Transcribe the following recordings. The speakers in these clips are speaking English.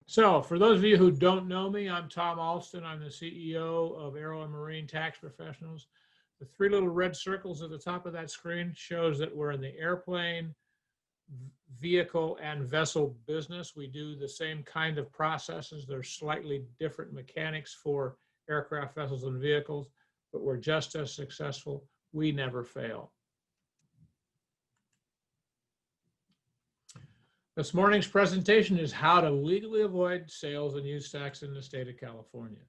So for those of you who don't know me, I'm Tom Alston. I'm the CEO of Aero Marine Tax Professionals. The three little red circles at the top of that screen shows that we're in the airplane, vehicle, and vessel business. We do the same kind of processes. There's slightly different mechanics for aircraft, vessels, and vehicles, but we're just as successful. We never fail. This morning's presentation is how to legally avoid sales and use tax in the state of California.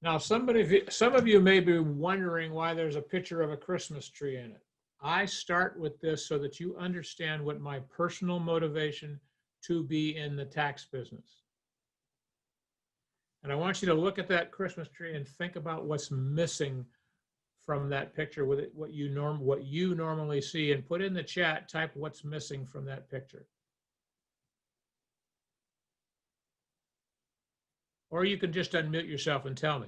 Now, some of you may be wondering why there's a picture of a Christmas tree in it. I start with this so that you understand what my personal motivation to be in the tax business. And I want you to look at that Christmas tree and think about what's missing from that picture, with it, what you normally see, and put in the chat, type what's missing from that picture. Or you can just unmute yourself and tell me.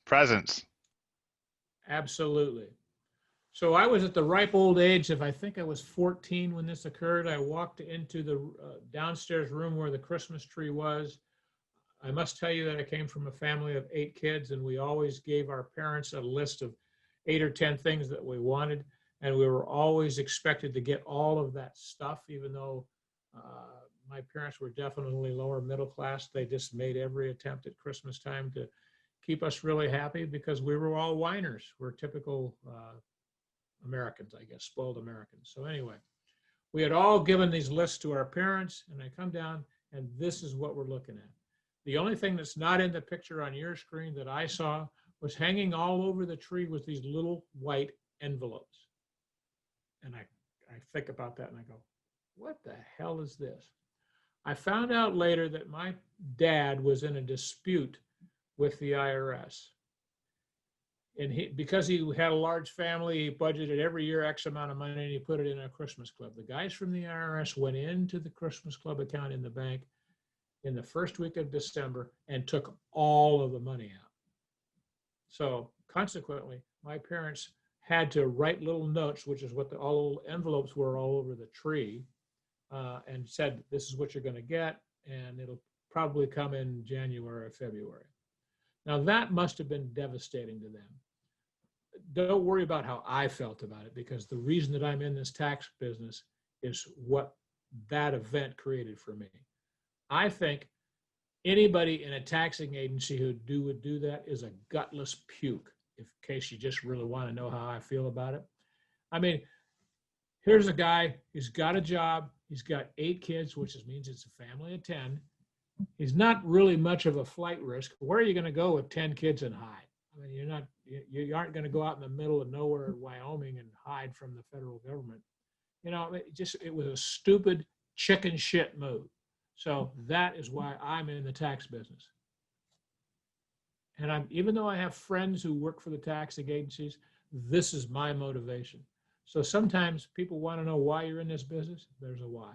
Presents. Absolutely. So I was at the ripe old age of, I think I was 14 when this occurred. I walked into the downstairs room where the Christmas tree was. I must tell you that I came from a family of 8 kids, and we always gave our parents a list of 8 or 10 things that we wanted, and we were always expected to get all of that stuff, even though my parents were definitely lower middle class. They just made every attempt at Christmas time to keep us really happy because we were all whiners. We're typical Americans, I guess, spoiled Americans. So anyway, we had all given these lists to our parents, and I come down, and this is what we're looking at. The only thing that's not in the picture on your screen that I saw was hanging all over the tree with these little white envelopes. And I think about that and I go, what the hell is this? I found out later that my dad was in a dispute with the IRS. And because he had a large family, he budgeted every year X amount of money, and he put it in a Christmas club. The guys from the IRS went into the Christmas club account in the bank in the first week of December and took all of the money out. So consequently, my parents had to write little notes, which is what all envelopes were all over the tree, and said, this is what you're going to get, and it'll probably come in January or February. Now that must have been devastating to them. Don't worry about how I felt about it, because the reason that I'm in this tax business is what that event created for me. I think anybody in a taxing agency who would do that is a gutless puke, in case you just really want to know how I feel about it. I mean, here's a guy, he's got a job, he's got 8 kids, which means it's a family of 10. He's not really much of a flight risk. Where are you going to go with 10 kids and hide? I mean, you aren't going to go out in the middle of nowhere in Wyoming and hide from the federal government. You know, it was a stupid chicken shit move. So that is why I'm in the tax business. And even though I have friends who work for the taxing agencies, this is my motivation. So sometimes people want to know why you're in this business. There's a why.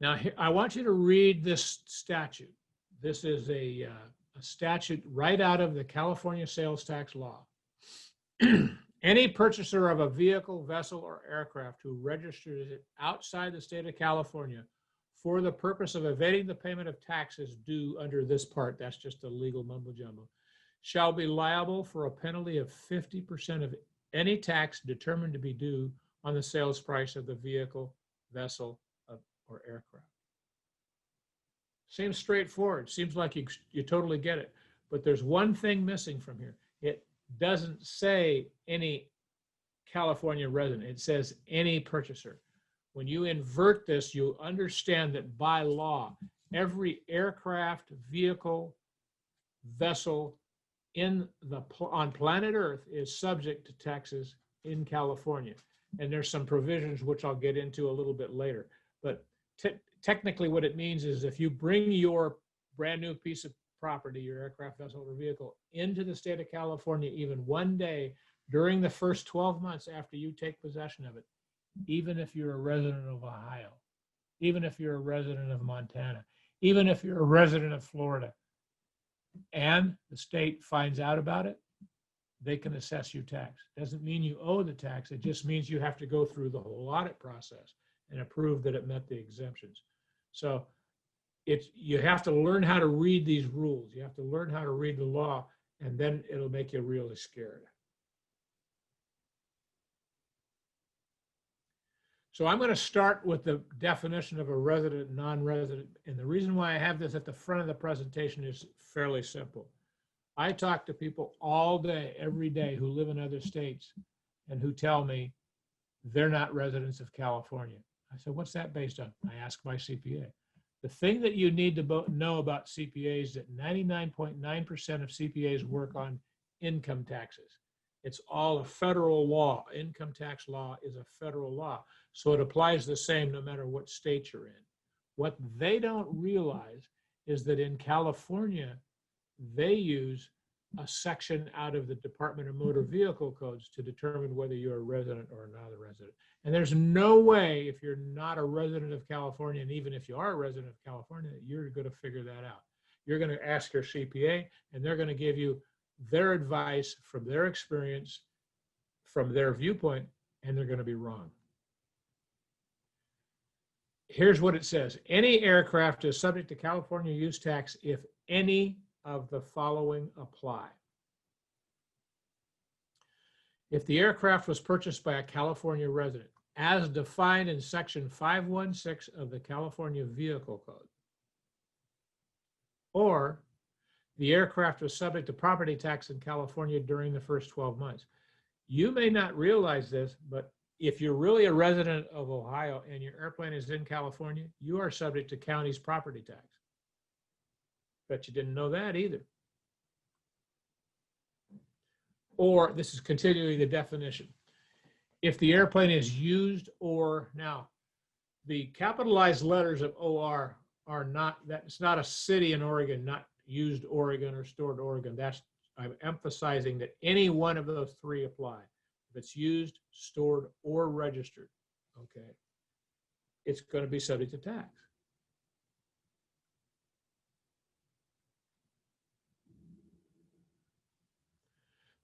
Now, I want you to read this statute. This is a statute right out of the California sales tax law. Any purchaser of a vehicle, vessel, or aircraft who registers it outside the state of California for the purpose of evading the payment of taxes due under this part, that's just a legal mumbo jumbo, shall be liable for a penalty of 50% of any tax determined to be due on the sales price of the vehicle, vessel, or aircraft. Seems straightforward. Seems like you totally get it. But there's one thing missing from here. It doesn't say any California resident. It says any purchaser. When you invert this, you understand that by law, every aircraft, vehicle, vessel on planet Earth is subject to taxes in California. And there's some provisions which I'll get into a little bit later. But technically what it means is if you bring your brand new piece of property, your aircraft, vessel, or vehicle, into the state of California even one day during the first 12 months after you take possession of it, even if you're a resident of Ohio, even if you're a resident of Montana, even if you're a resident of Florida, and the state finds out about it, they can assess you tax. Doesn't mean you owe the tax. It just means you have to go through the whole audit process and approve that it met the exemptions. So you have to learn how to read these rules. You have to learn how to read the law, and then it'll make you really scared. So I'm going to start with the definition of a resident and non-resident. And the reason why I have this at the front of the presentation is fairly simple. I talk to people all day, every day, who live in other states and who tell me they're not residents of California. I said, what's that based on? I ask my CPA. The thing that you need to know about CPAs is that 99.9% of CPAs work on income taxes. It's all a federal law. Income tax law is a federal law. So it applies the same no matter what state you're in. What they don't realize is that in California, they use a section out of the Department of Motor Vehicle Codes to determine whether you're a resident or not a resident. And there's no way, if you're not a resident of California, and even if you are a resident of California, you're going to figure that out. You're going to ask your CPA, and they're going to give you their advice from their experience, from their viewpoint, and they're going to be wrong. Here's what it says. Any aircraft is subject to California use tax if any of the following apply. If the aircraft was purchased by a California resident, as defined in Section 516 of the California Vehicle Code, or the aircraft was subject to property tax in California during the first 12 months. You may not realize this, but if you're really a resident of Ohio and your airplane is in California, you are subject to county's property tax. Bet you didn't know that either. Or, this is continuing the definition. If the airplane is used or, now, the capitalized letters of OR are not, that's not a city in Oregon, not used Oregon or stored Oregon. That's, I'm emphasizing that any one of those three apply. If it's used, stored, or registered, okay, it's going to be subject to tax.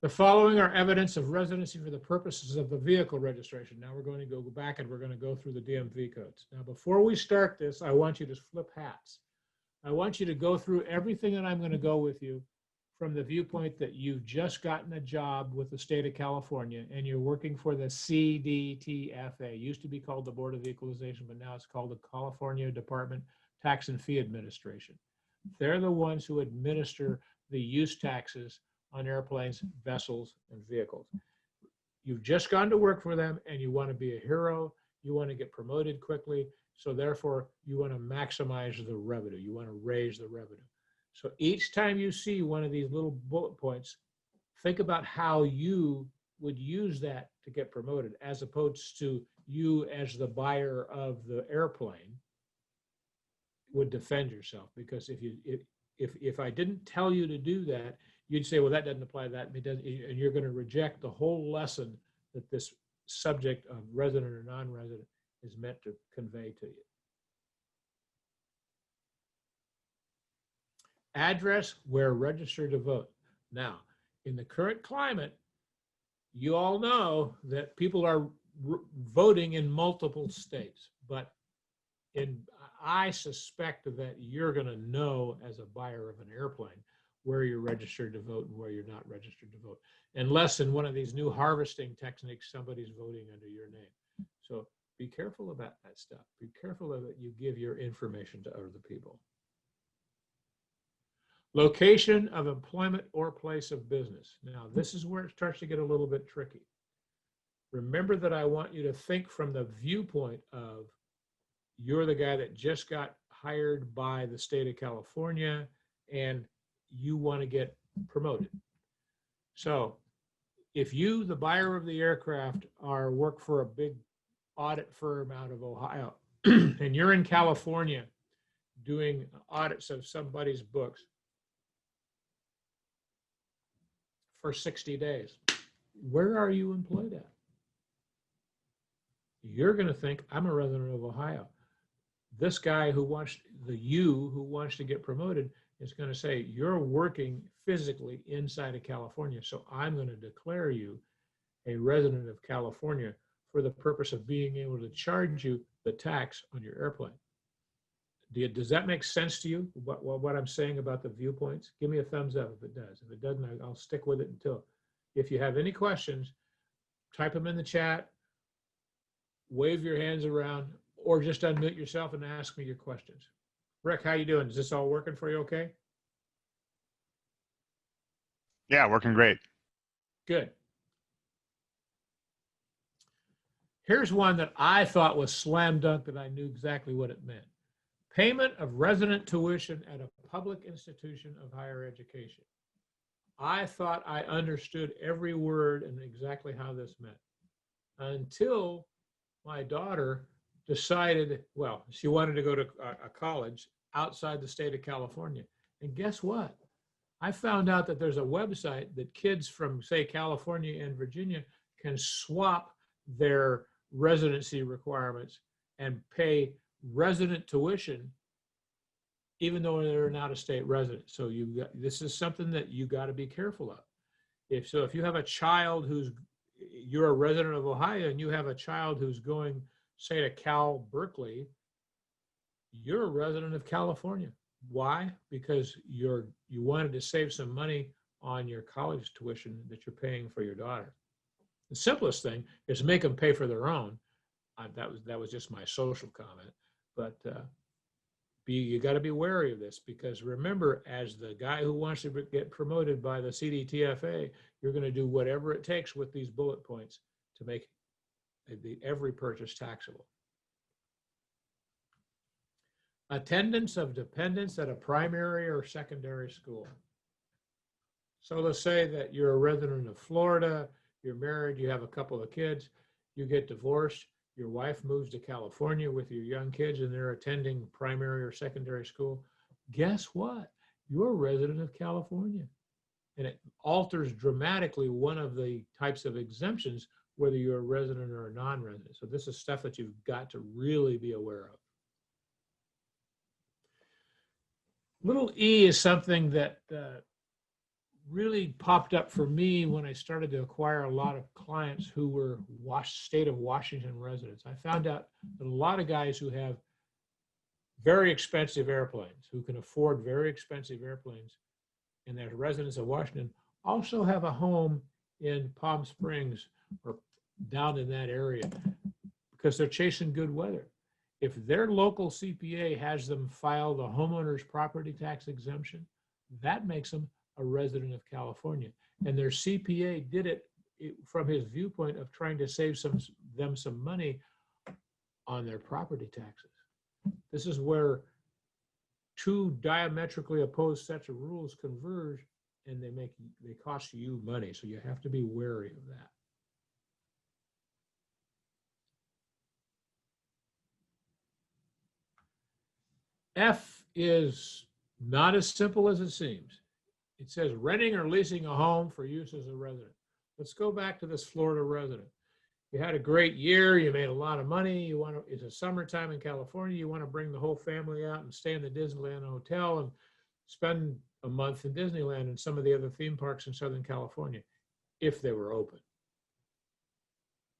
The following are evidence of residency for the purposes of the vehicle registration. Now we're going to go back and we're going to go through the DMV codes. Now, before we start this, I want you to flip hats. I want you to go through everything that I'm going to go with you from the viewpoint that you've just gotten a job with the state of California and you're working for the CDTFA. Used to be called the Board of Equalization, but now it's called the California Department Tax and Fee Administration. They're the ones who administer the use taxes on airplanes, vessels, and vehicles. You've just gone to work for them and you want to be a hero. You want to get promoted quickly. So therefore, you want to maximize the revenue. You want to raise the revenue. So each time you see one of these little bullet points, think about how you would use that to get promoted, as opposed to you as the buyer of the airplane would defend yourself. Because if I didn't tell you to do that, you'd say, well, that doesn't apply to that, and you're going to reject the whole lesson that this subject of resident or non-resident is meant to convey to you. Address where registered to vote. Now, in the current climate, you all know that people are voting in multiple states, but I suspect that you're going to know as a buyer of an airplane where you're registered to vote and where you're not registered to vote, unless in one of these new harvesting techniques, somebody's voting under your name. So be careful about that stuff. Be careful that you give your information to other people. Location of employment or place of business. Now, this is where it starts to get a little bit tricky. Remember that I want you to think from the viewpoint of you're the guy that just got hired by the state of California and you want to get promoted. So if you, the buyer of the aircraft, work for a big audit firm out of Ohio, and you're in California doing audits of somebody's books for 60 days, where are you employed at? You're going to think, I'm a resident of Ohio. This guy who wants to get promoted It's going to say you're working physically inside of California, so I'm going to declare you a resident of California for the purpose of being able to charge you the tax on your airplane. Does that make sense to you, what I'm saying about the viewpoints? Give me a thumbs up if it does. If it doesn't, I'll stick with it until. If you have any questions, type them in the chat, wave your hands around, or just unmute yourself and ask me your questions. Rick, how you doing? Is this all working for you okay? Yeah, working great. Good. Here's one that I thought was slam dunk that I knew exactly what it meant. Payment of resident tuition at a public institution of higher education. I thought I understood every word and exactly how this meant until my daughter decided, well, she wanted to go to a college outside the state of California. And guess what? I found out that there's a website that kids from, say, California and Virginia can swap their residency requirements and pay resident tuition even though they're an out-of-state resident. So this is something that you got to be careful of. If you have a child you're a resident of Ohio and you have a child who's going, say, to Cal Berkeley, you're a resident of California. Why? Because you wanted to save some money on your college tuition that you're paying for your daughter. The simplest thing is make them pay for their own. That was just my social comment, but you got to be wary of this, because remember, as the guy who wants to get promoted by the CDTFA, you're going to do whatever it takes with these bullet points to make every purchase taxable. Attendance of dependents at a primary or secondary school. So let's say that you're a resident of Florida, you're married, you have a couple of kids, you get divorced, your wife moves to California with your young kids and they're attending primary or secondary school. Guess what? You're a resident of California. And it alters dramatically one of the types of exemptions, whether you're a resident or a non-resident. So this is stuff that you've got to really be aware of. Little E is something that really popped up for me when I started to acquire a lot of clients who were state of Washington residents. I found out that a lot of guys who have very expensive airplanes, who can afford very expensive airplanes, and they're residents of Washington, also have a home in Palm Springs or down in that area because they're chasing good weather. If their local CPA has them file the homeowner's property tax exemption, that makes them a resident of California. And their CPA did it from his viewpoint of trying to save them some money on their property taxes. This is where two diametrically opposed sets of rules converge, and they cost you money. So you have to be wary of that. F is not as simple as it seems. It says renting or leasing a home for use as a resident. Let's go back to this Florida resident. You had a great year, you made a lot of money, it's a summertime in California, you want to bring the whole family out and stay in the Disneyland hotel and spend a month in Disneyland and some of the other theme parks in Southern California, if they were open.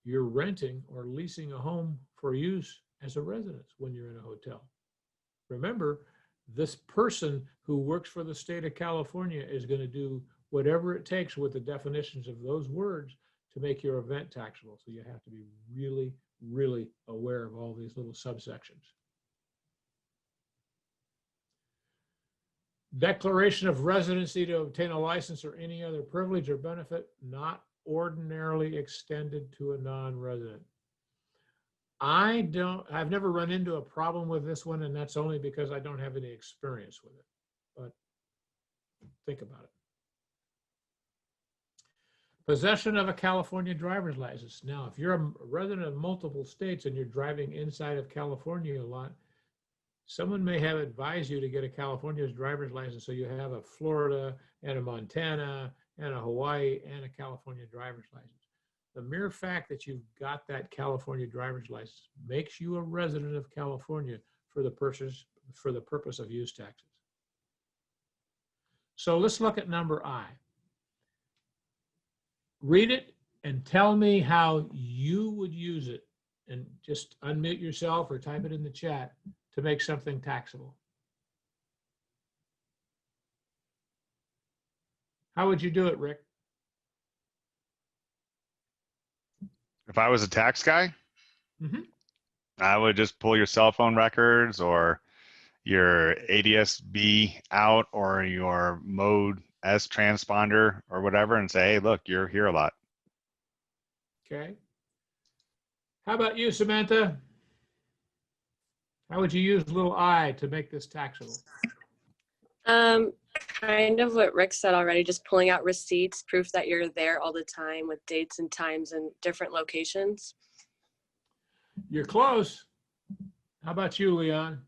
You're renting or leasing a home for use as a residence when you're in a hotel. Remember, this person who works for the state of California is going to do whatever it takes with the definitions of those words to make your event taxable. So you have to be really, really aware of all these little subsections. Declaration of residency to obtain a license or any other privilege or benefit not ordinarily extended to a non-resident. I've never run into a problem with this one, and that's only because I don't have any experience with it, but think about it. Possession of a California driver's license. Now, if you're a resident of multiple states and you're driving inside of California a lot, someone may have advised you to get a California's driver's license, so you have a Florida and a Montana and a Hawaii and a California driver's license. The mere fact that you've got that California driver's license makes you a resident of California for the purpose of use taxes. So let's look at number I. Read it and tell me how you would use it, and just unmute yourself or type it in the chat to make something taxable. How would you do it, Rick? If I was a tax guy, Mhm. I would just pull your cell phone records or your ADS-B out or your Mode S transponder or whatever and say, hey, look, you're here a lot. Okay. How about you, Samantha? How would you use little I to make this taxable? Kind of what Rick said already, just pulling out receipts, proof that you're there all the time with dates and times and different locations. You're close. How about you, Leon?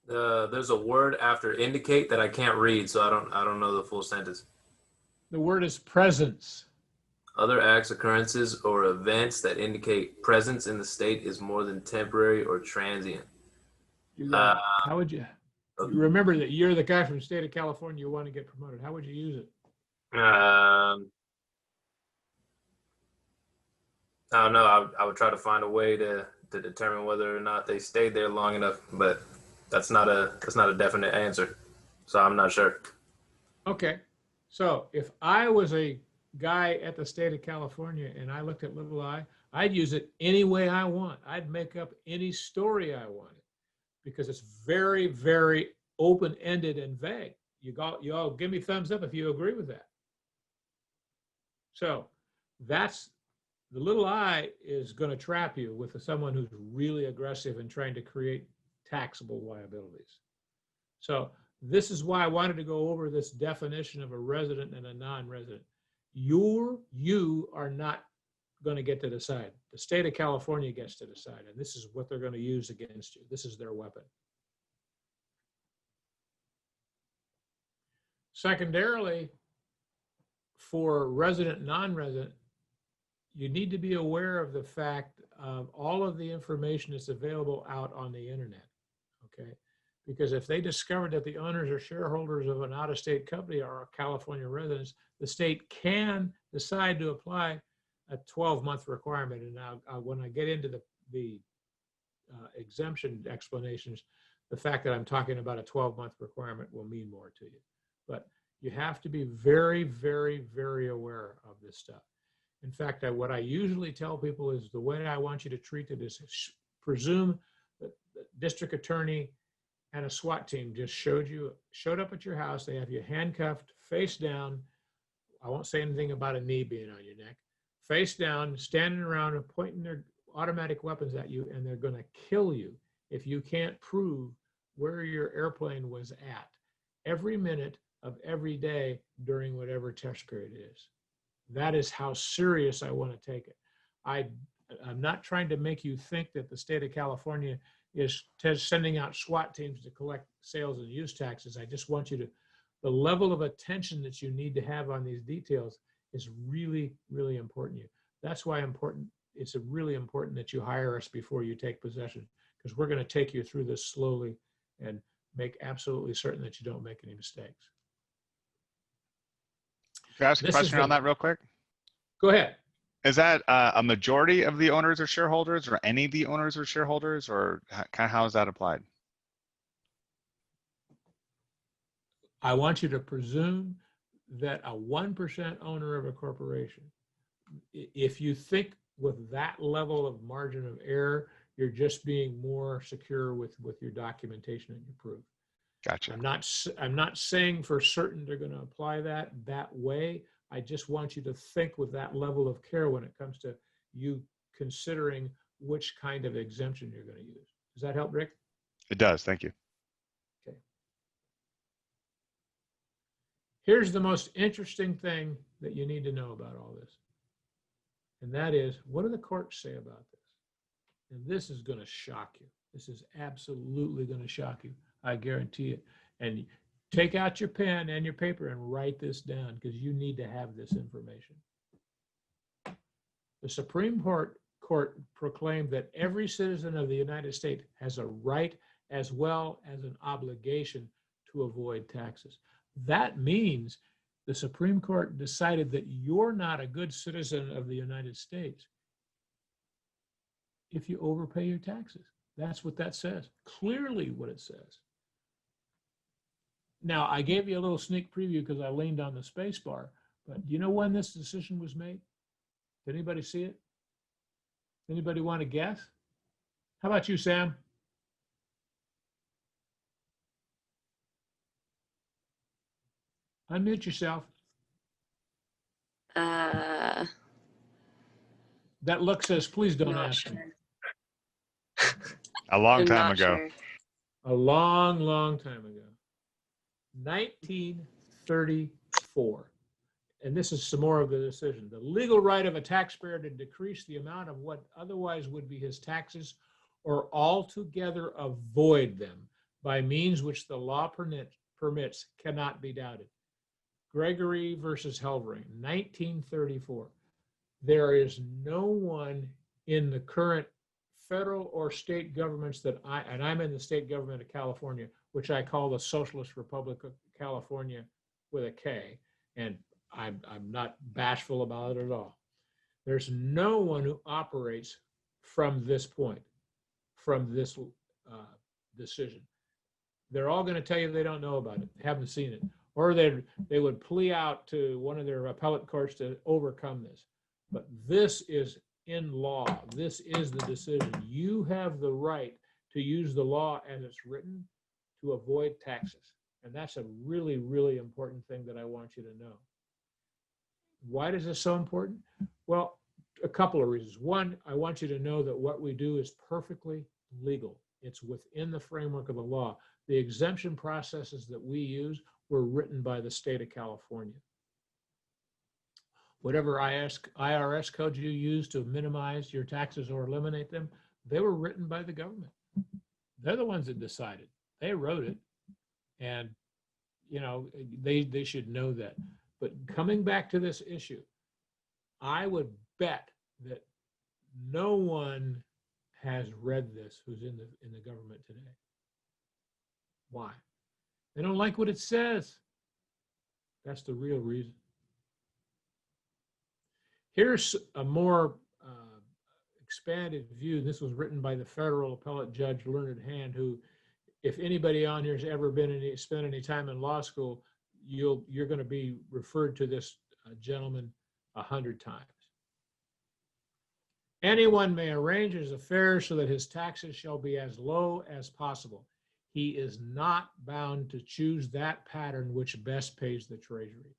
There's a word after indicate that I can't read, so I don't know the full sentence. The word is presence. Other acts, occurrences, or events that indicate presence in the state is more than temporary or transient. You got it. How would you remember that you're the guy from the state of California, you want to get promoted? How would you use it? I don't know. I would try to find a way to determine whether or not they stayed there long enough, but that's not a definite answer, so I'm not sure. Okay. So if I was a guy at the state of California and I looked at little I, I'd use it any way I want. I'd make up any story I wanted because it's very, very open-ended and vague. You all give me thumbs up if you agree with that. So that's the little I is going to trap you with someone who's really aggressive and trying to create taxable liabilities. So this is why I wanted to go over this definition of a resident and a non-resident. You are not going to get to decide. The state of California gets to decide, and this is what they're going to use against you. This is their weapon. Secondarily, for resident, non-resident, you need to be aware of the fact of all of the information that's available out on the internet, okay? Because if they discovered that the owners or shareholders of an out-of-state company are California residents, the state can decide to apply a 12-month requirement. And now when I get into the exemption explanations, the fact that I'm talking about a 12-month requirement will mean more to you. But you have to be very, very, very aware of this stuff. In fact, what I usually tell people is the way I want you to treat it is presume that the district attorney and a SWAT team just showed up at your house. They have you handcuffed, face down. I won't say anything about a knee being on your neck. Face down, standing around and pointing their automatic weapons at you, and they're going to kill you if you can't prove where your airplane was at every minute of every day during whatever test period it is. That is how serious I want to take it. I'm not trying to make you think that the state of California is sending out SWAT teams to collect sales and use taxes. I just want you to, the level of attention that you need to have on these details is really, really important to you. That's why it's really important that you hire us before you take possession, because we're going to take you through this slowly and make absolutely certain that you don't make any mistakes. Can I ask a question on that real quick? Go ahead. Is that a majority of the owners or shareholders, or any of the owners or shareholders, or how is that applied? I want you to presume that a 1% owner of a corporation, if you think with that level of margin of error, you're just being more secure with your documentation and your proof. Gotcha. I'm not saying for certain they're going to apply that way. I just want you to think with that level of care when it comes to you considering which kind of exemption you're going to use. Does that help, Rick? It does. Thank you. Okay. Here's the most interesting thing that you need to know about all this. And that is, what do the courts say about this? And this is going to shock you. This is absolutely going to shock you. I guarantee it. And take out your pen and your paper and write this down, because you need to have this information. The Supreme Court proclaimed that every citizen of the United States has a right as well as an obligation to avoid taxes. That means the Supreme Court decided that you're not a good citizen of the United States if you overpay your taxes. That's what that says. Clearly what it says. Now, I gave you a little sneak preview because I leaned on the space bar, but do you know when this decision was made? Did anybody see it? Anybody want to guess? How about you, Sam? Unmute yourself. Uh, That look says, please don't not ask me. sure. A long I'm time not ago. sure. A long, long time ago. 1934. And this is some more of the decision. The legal right of a taxpayer to decrease the amount of what otherwise would be his taxes or altogether avoid them by means which the law permits cannot be doubted. Gregory versus Helvering, 1934. There is no one in the current federal or state governments that I'm in the state government of California, which I call the Socialist Republic of California with a K, and I'm not bashful about it at all. There's no one who operates from this point, from this decision. They're all going to tell you they don't know about it, haven't seen it, or they would plea out to one of their appellate courts to overcome this. But this is in law. This is the decision. You have the right to use the law as it's written to avoid taxes. And that's a really, really important thing that I want you to know. Why is this so important? Well, a couple of reasons. One, I want you to know that what we do is perfectly legal. It's within the framework of the law. The exemption processes that we use were written by the state of California. Whatever IRS codes you use to minimize your taxes or eliminate them, they were written by the government. They're the ones that decided. They wrote it. And, you know, they should know that. But coming back to this issue, I would bet that no one has read this who's in the government today. Why? They don't like what it says. That's the real reason. Here's a more expanded view. This was written by the federal appellate judge, Learned Hand, who, if anybody on here has ever spent any time in law school, you're going to be referred to this gentleman 100 times. Anyone may arrange his affairs so that his taxes shall be as low as possible. He is not bound to choose that pattern which best pays the treasury.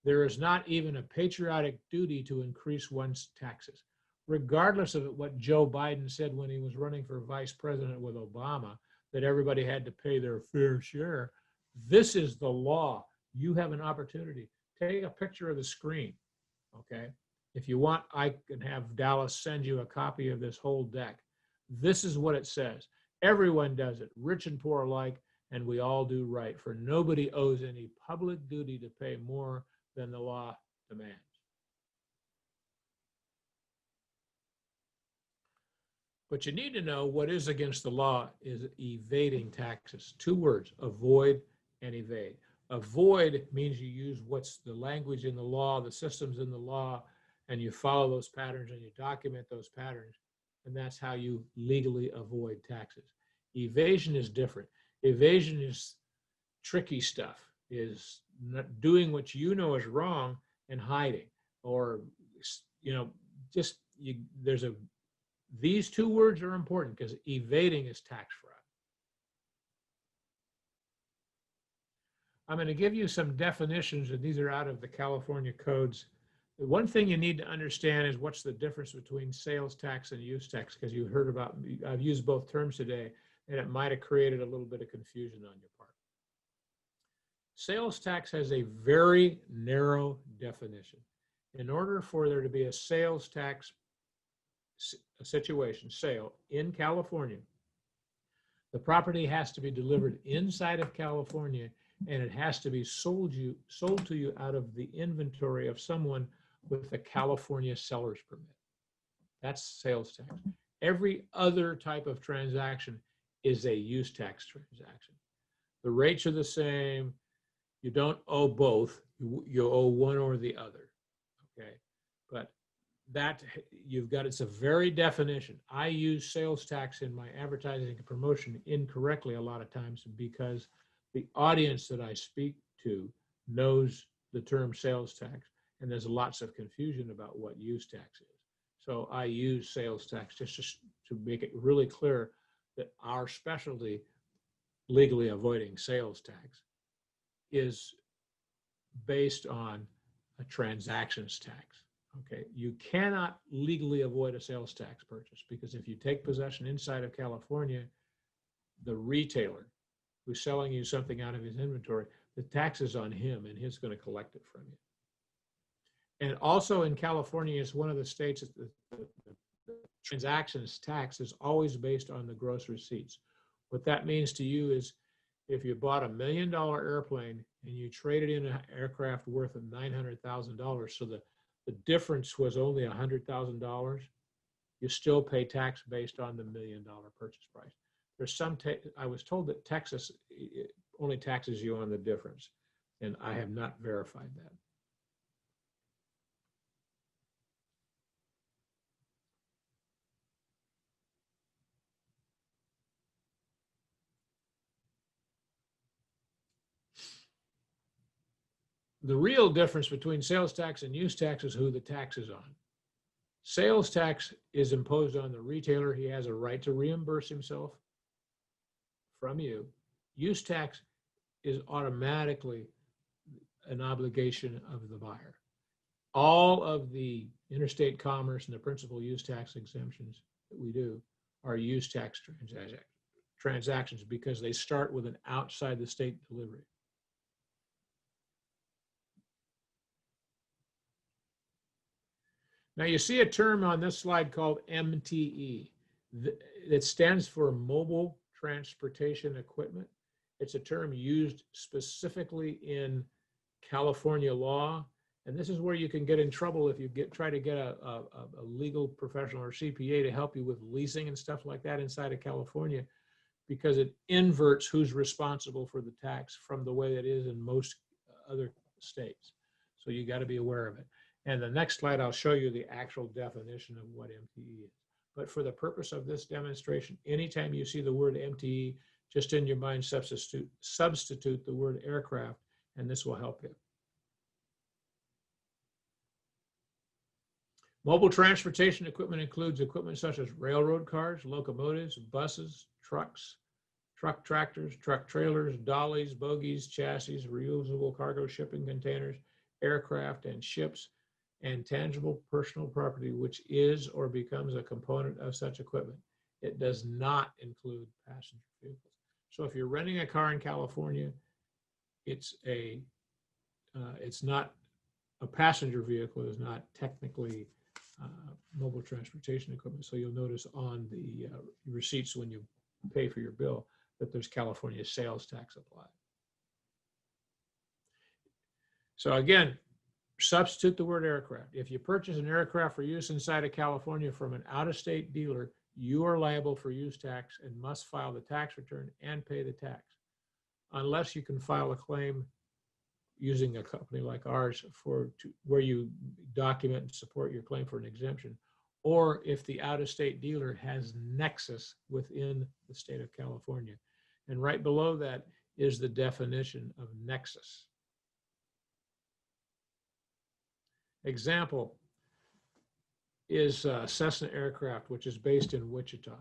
There is not even a patriotic duty to increase one's taxes. Regardless of what Joe Biden said when he was running for vice president with Obama, that everybody had to pay their fair share, this is the law. You have an opportunity. Take a picture of the screen, okay? If you want, I can have Dallas send you a copy of this whole deck. This is what it says. Everyone does it, rich and poor alike, and we all do right, for nobody owes any public duty to pay more than the law demands. But you need to know what is against the law is evading taxes. 2 words, avoid and evade. Avoid means you use what's the language in the law, the systems in the law, and you follow those patterns and you document those patterns. And that's how you legally avoid taxes. Evasion is different. Evasion is tricky stuff, is not doing what you know is wrong and hiding, or, you know, just these 2 words are important because evading is tax fraud. I'm going to give you some definitions, and these are out of the California codes. The one thing you need to understand is what's the difference between sales tax and use tax, because you heard about, I've used both terms today, and it might have created a little bit of confusion on your part. Sales tax has a very narrow definition. In order for there to be a sales tax situation, sale in California, the property has to be delivered inside of California, and it has to be sold to you out of the inventory of someone with a California seller's permit. That's sales tax. Every other type of transaction is a use tax transaction. The rates are the same. You don't owe both. You owe one or the other. Okay. But that you've got, it's a very definition. I use sales tax in my advertising and promotion incorrectly a lot of times because the audience that I speak to knows the term sales tax, and there's lots of confusion about what use tax is. So I use sales tax just to make it really clear that our specialty, legally avoiding sales tax, is based on a transactions tax. Okay, you cannot legally avoid a sales tax purchase because if you take possession inside of California, the retailer who's selling you something out of his inventory, the tax is on him and he's going to collect it from you. And also in California, it's one of the states that the transactions tax is always based on the gross receipts. What that means to you is if you bought $1 million airplane and you traded in an aircraft worth of $900,000, so the difference was only $100,000, you still pay tax based on the $1 million purchase price. There's some, I was told that Texas only taxes you on the difference, and I have not verified that. The real difference between sales tax and use tax is who the tax is on. Sales tax is imposed on the retailer. He has a right to reimburse himself from you. Use tax is automatically an obligation of the buyer. All of the interstate commerce and the principal use tax exemptions that we do are use tax transactions because they start with an outside the state delivery. Now you see a term on this slide called MTE. It stands for mobile transportation equipment. It's a term used specifically in California law. And this is where you can get in trouble if you try to get a legal professional or CPA to help you with leasing and stuff like that inside of California, because it inverts who's responsible for the tax from the way it is in most other states. So you got to be aware of it. And the next slide, I'll show you the actual definition of what MTE is. But for the purpose of this demonstration, anytime you see the word MTE, just in your mind substitute the word aircraft, and this will help you. Mobile transportation equipment includes equipment such as railroad cars, locomotives, buses, trucks, truck tractors, truck trailers, dollies, bogies, chassis, reusable cargo shipping containers, aircraft and ships, and tangible personal property which is or becomes a component of such equipment. It does not include passenger vehicles. So if you're renting a car in California, it's not a passenger vehicle, is not technically mobile transportation equipment. So you'll notice on the receipts when you pay for your bill that there's California sales tax applied. So again, substitute the word aircraft. If you purchase an aircraft for use inside of California from an out-of-state dealer, you are liable for use tax and must file the tax return and pay the tax, unless you can file a claim using a company like ours where you document and support your claim for an exemption, or if the out-of-state dealer has nexus within the state of California. And right below that is the definition of nexus. Example is Cessna Aircraft, which is based in Wichita.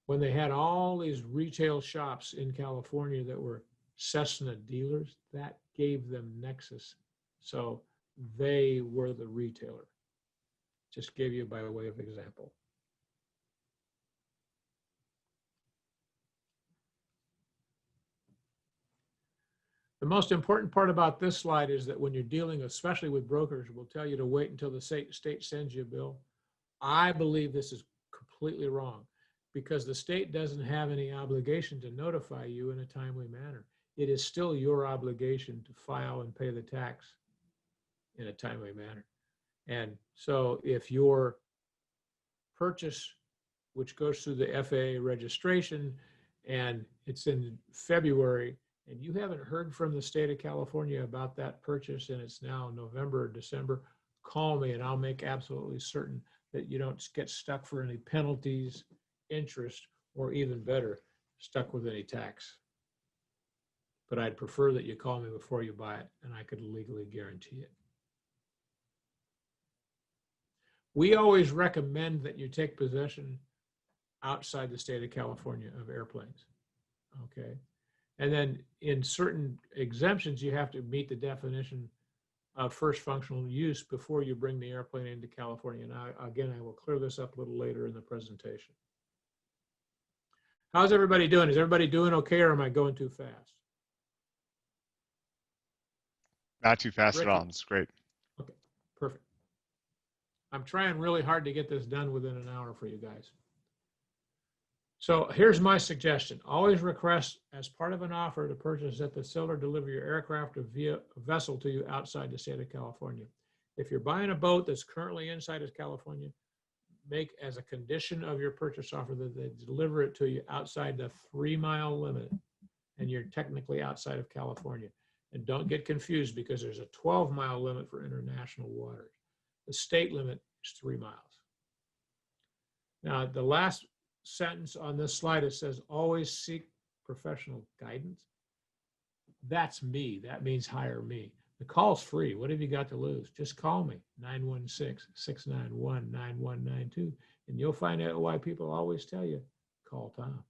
When they had all these retail shops in California that were Cessna dealers, that gave them nexus. So they were the retailer. Just gave you by way of example. The most important part about this slide is that when you're dealing, especially with brokers, we'll tell you to wait until the state sends you a bill. I believe this is completely wrong because the state doesn't have any obligation to notify you in a timely manner. It is still your obligation to file and pay the tax in a timely manner. And so if your purchase, which goes through the FAA registration and it's in February, and you haven't heard from the state of California about that purchase, and it's now November or December, call me and I'll make absolutely certain that you don't get stuck for any penalties, interest, or even better, stuck with any tax. But I'd prefer that you call me before you buy it, and I could legally guarantee it. We always recommend that you take possession outside the state of California of airplanes, okay? And then in certain exemptions, you have to meet the definition of first functional use before you bring the airplane into California. And again, I will clear this up a little later in the presentation. How's everybody doing? Is everybody doing okay, or am I going too fast? Not too fast Ricky. at all. It's great. Okay, perfect. I'm trying really hard to get this done within an hour for you guys. So here's my suggestion. Always request as part of an offer to purchase that the seller deliver your aircraft or vessel to you outside the state of California. If you're buying a boat that's currently inside of California, make as a condition of your purchase offer that they deliver it to you outside the 3-mile limit, and you're technically outside of California. And don't get confused, because there's a 12-mile limit for international waters. The state limit is 3 miles. Now, the last sentence on this slide, it says, always seek professional guidance. That's me. That means hire me. The call's free. What have you got to lose? Just call me, 916-691-9192, and you'll find out why people always tell you, call Tom.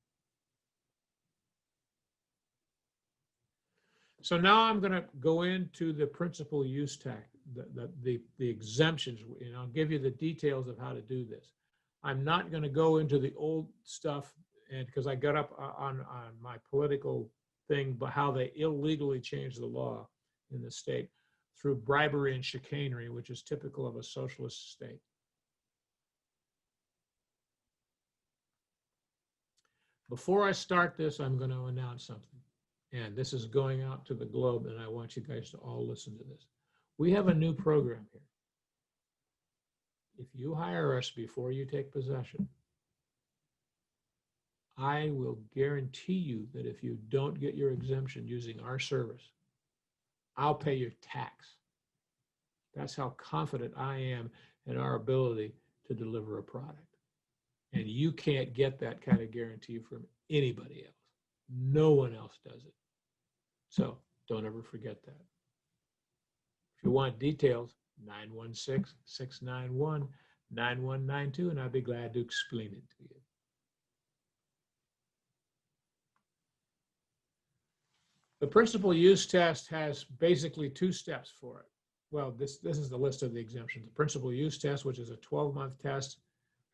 So now I'm going to go into the principal use tax, the exemptions, and I'll give you the details of how to do this. I'm not going to go into the old stuff, and because I got up on my political thing, but how they illegally changed the law in the state through bribery and chicanery, which is typical of a socialist state. Before I start this, I'm going to announce something. And this is going out to the globe, and I want you guys to all listen to this. We have a new program here. If you hire us before you take possession, I will guarantee you that if you don't get your exemption using our service, I'll pay your tax. That's how confident I am in our ability to deliver a product. And you can't get that kind of guarantee from anybody else. No one else does it. So don't ever forget that. If you want details, 916-691-9192, and I'd be glad to explain it to you. The principal use test has basically 2 steps for it. Well, this is the list of the exemptions. The principal use test, which is a 12-month test,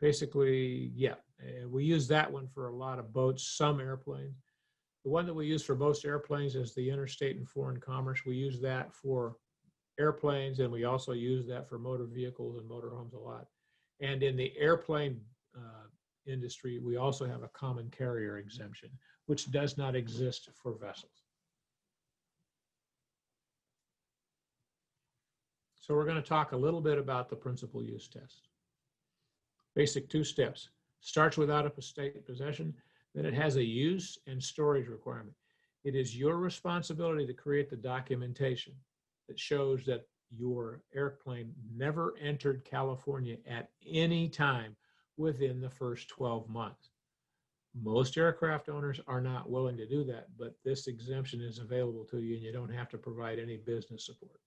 basically, yeah, we use that one for a lot of boats, some airplanes. The one that we use for most airplanes is the Interstate and Foreign Commerce. We use that for airplanes, and we also use that for motor vehicles and motorhomes a lot. And in the airplane industry, we also have a common carrier exemption, which does not exist for vessels. So we're going to talk a little bit about the principal use test. Basic 2 steps. Starts with out of state possession, then it has a use and storage requirement. It is your responsibility to create the documentation that shows that your airplane never entered California at any time within the first 12 months. Most aircraft owners are not willing to do that, but this exemption is available to you, and you don't have to provide any business support.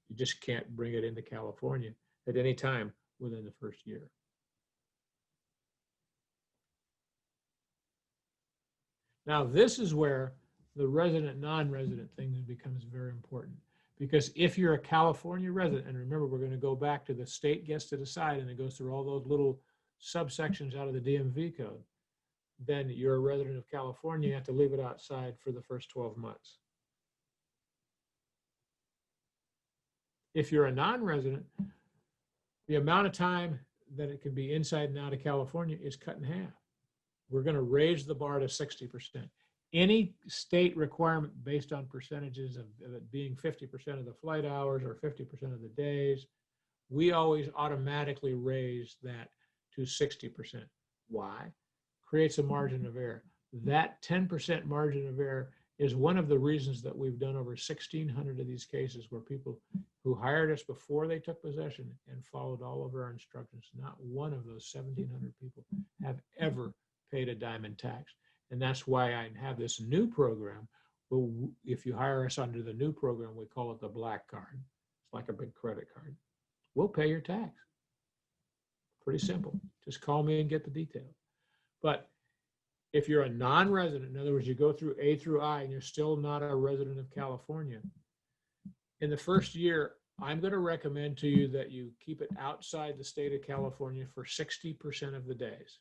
You just can't bring it into California at any time within the first year. Now, this is where the resident, non-resident thing becomes very important, because if you're a California resident, and remember, we're going to go back to the state gets to decide, and it goes through all those little subsections out of the DMV code, then you're a resident of California, you have to leave it outside for the first 12 months. If you're a non-resident, the amount of time that it can be inside and out of California is cut in half. We're going to raise the bar to 60%. Any state requirement based on percentages of it being 50% of the flight hours or 50% of the days, we always automatically raise that to 60%. Why? Creates a margin of error. That 10% margin of error is one of the reasons that we've done over 1,600 of these cases where people who hired us before they took possession and followed all of our instructions, not one of those 1,700 people have ever paid a dime in tax. And that's why I have this new program. Well, if you hire us under the new program, we call it the black card. It's like a big credit card. We'll pay your tax. Pretty simple. Just call me and get the details. But if you're a non-resident, in other words, you go through A through I and you're still not a resident of California, in the first year, I'm going to recommend to you that you keep it outside the state of California for 60% of the days.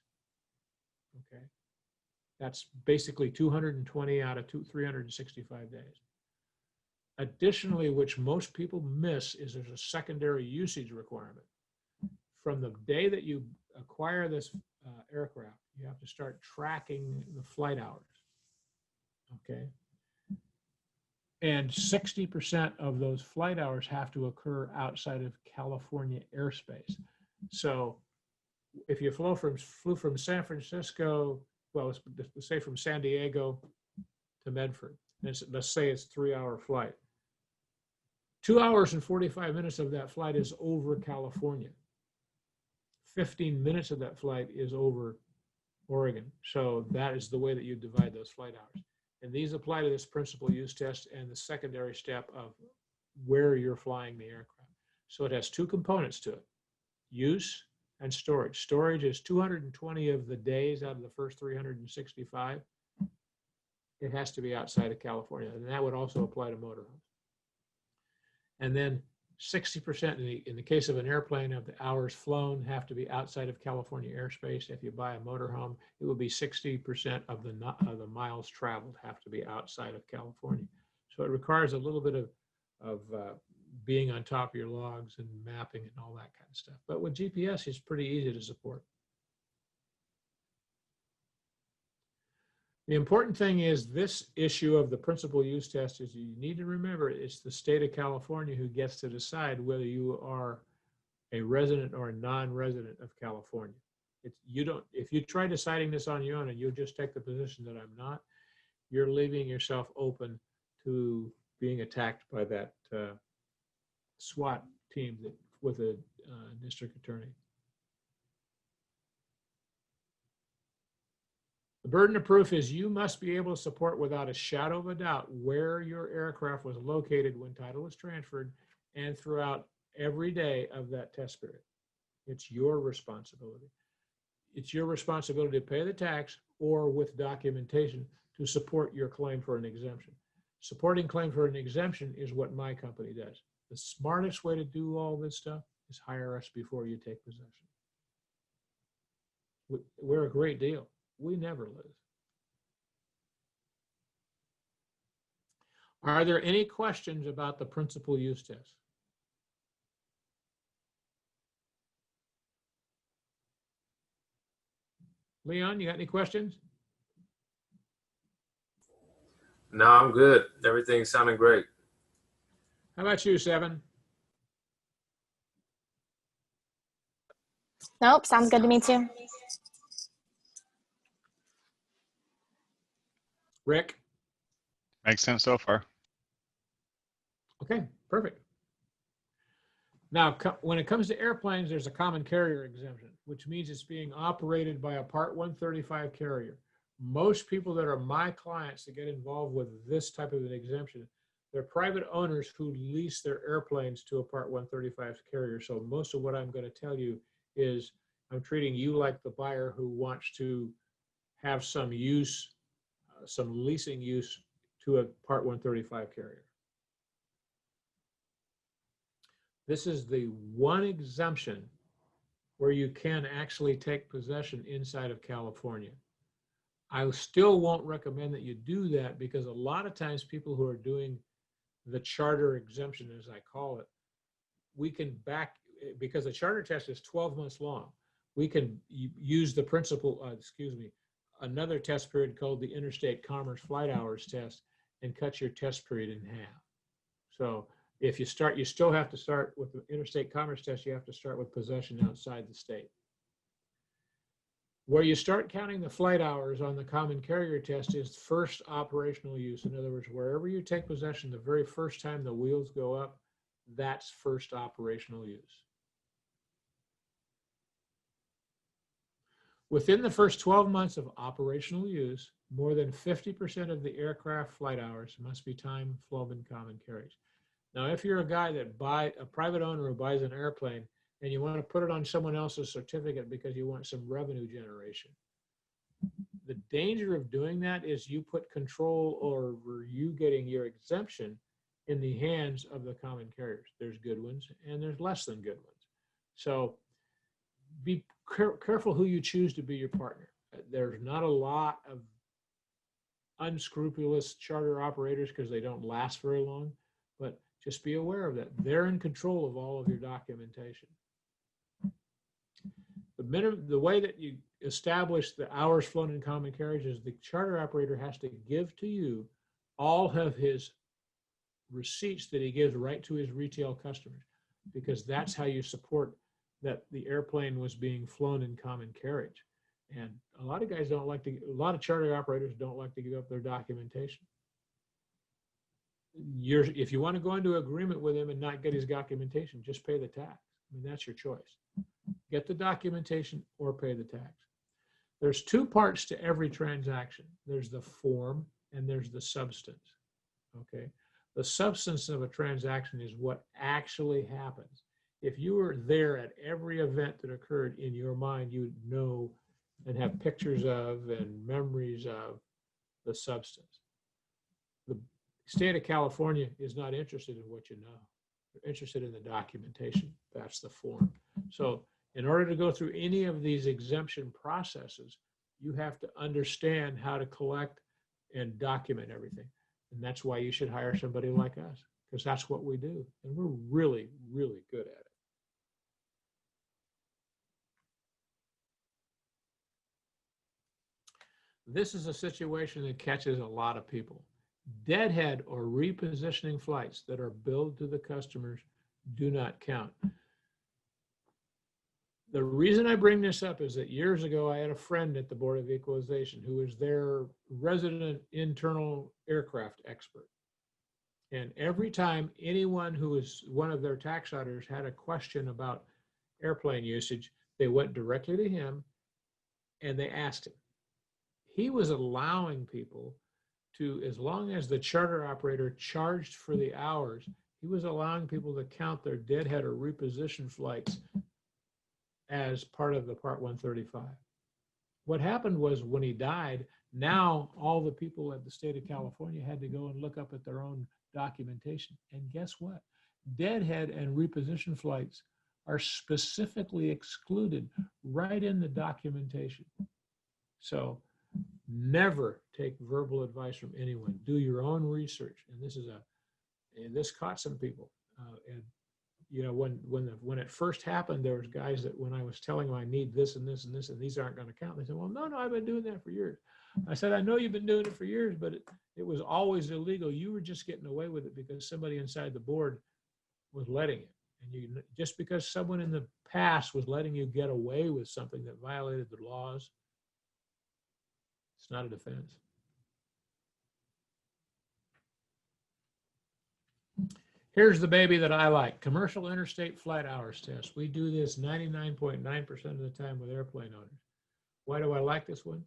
Okay. That's basically 220 out of 365 days. Additionally, which most people miss, is there's a secondary usage requirement. From the day that you acquire this aircraft, you have to start tracking the flight hours. Okay. And 60% of those flight hours have to occur outside of California airspace. So if you flew from San Francisco, well, let's say from San Diego to Medford, let's say it's a 3-hour flight. 2 hours and 45 minutes of that flight is over California. 15 minutes of that flight is over Oregon. So that is the way that you divide those flight hours. And these apply to this principal use test and the secondary step of where you're flying the aircraft. So it has two components to it, use and storage. Storage is 220 of the days out of the first 365. It has to be outside of California. And that would also apply to motorhomes. And then 60% in the case of an airplane of the hours flown have to be outside of California airspace. If you buy a motorhome, it will be 60% of the miles traveled have to be outside of California. So it requires a little bit of being on top of your logs and mapping and all that kind of stuff. But with GPS, it's pretty easy to support. The important thing is this issue of the principal use test is you need to remember it's the state of California who gets to decide whether you are a resident or a non-resident of California. If you try deciding this on your own and you'll just take the position that I'm not, you're leaving yourself open to being attacked by that SWAT team with a district attorney. The burden of proof is you must be able to support without a shadow of a doubt where your aircraft was located when title was transferred and throughout every day of that test period. It's your responsibility. It's your responsibility to pay the tax or with documentation to support your claim for an exemption. Supporting claim for an exemption is what my company does. The smartest way to do all this stuff is hire us before you take possession. We're a great deal. We never lose. Are there any questions about the principal use test? Leon, you got any questions? No, I'm good. Everything's sounding great. How about you, Seven? Nope, sounds good to me too. Rick? Makes sense so far. Okay, perfect. Now, when it comes to airplanes, there's a common carrier exemption, which means it's being operated by a Part 135 carrier. Most people that are my clients that get involved with this type of an exemption, they're private owners who lease their airplanes to a Part 135 carrier. So most of what I'm going to tell you is I'm treating you like the buyer who wants to have some use, some leasing use to a Part 135 carrier. This is the one exemption where you can actually take possession inside of California. I still won't recommend that you do that because a lot of times people who are doing the charter exemption, as I call it, we can because the charter test is 12 months long, we can use the principal, another test period called the Interstate Commerce Flight Hours test and cut your test period in half. So if you still have to start with the Interstate Commerce test, you have to start with possession outside the state. Where you start counting the flight hours on the common carrier test is first operational use. In other words, wherever you take possession, the very first time the wheels go up, that's first operational use. Within the first 12 months of operational use, more than 50% of the aircraft flight hours must be time flown in common carriage. Now, if you're a guy that a private owner who buys an airplane and you want to put it on someone else's certificate because you want some revenue generation, the danger of doing that is you put control over you getting your exemption in the hands of the common carriers. There's good ones and there's less than good ones. So be careful who you choose to be your partner. There's not a lot of unscrupulous charter operators because they don't last very long, but just be aware of that. They're in control of all of your documentation. The way that you establish the hours flown in common carriage is the charter operator has to give to you all of his receipts that he gives right to his retail customers, because that's how you support that the airplane was being flown in common carriage. And a lot of guys don't like to, a lot of charter operators don't like to give up their documentation. If you want to go into agreement with him and not get his documentation, just pay the tax. I mean, that's your choice. Get the documentation or pay the tax. There's two parts to every transaction. There's the form and there's the substance, okay? The substance of a transaction is what actually happens. If you were there at every event that occurred in your mind, you would know and have pictures of and memories of the substance. The state of California is not interested in what you know. They're interested in the documentation. That's the form. So in order to go through any of these exemption processes, you have to understand how to collect and document everything. And that's why you should hire somebody like us, because that's what we do. And we're really, really good at it. This is a situation that catches a lot of people. Deadhead or repositioning flights that are billed to the customers do not count. The reason I bring this up is that years ago, I had a friend at the Board of Equalization who was their resident internal aircraft expert. And every time anyone who was one of their tax auditors had a question about airplane usage, they went directly to him and they asked him. He was allowing people to, as long as the charter operator charged for the hours, he was allowing people to count their deadhead or reposition flights as part of the Part 135. What happened was when he died, now all the people at the state of California had to go and look up at their own documentation. And guess what? Deadhead and reposition flights are specifically excluded right in the documentation. So never take verbal advice from anyone. Do your own research. And this caught some people. And you know, when it first happened, there was guys that when I was telling them I need this and this and this, and these aren't going to count, they said, well, no, I've been doing that for years. I said, I know you've been doing it for years, but it was always illegal. You were just getting away with it because somebody inside the board was letting it. And just because someone in the past was letting you get away with something that violated the laws, it's not a defense. Here's the baby that I like, commercial interstate flight hours test. We do this 99.9% of the time with airplane owners. Why do I like this one?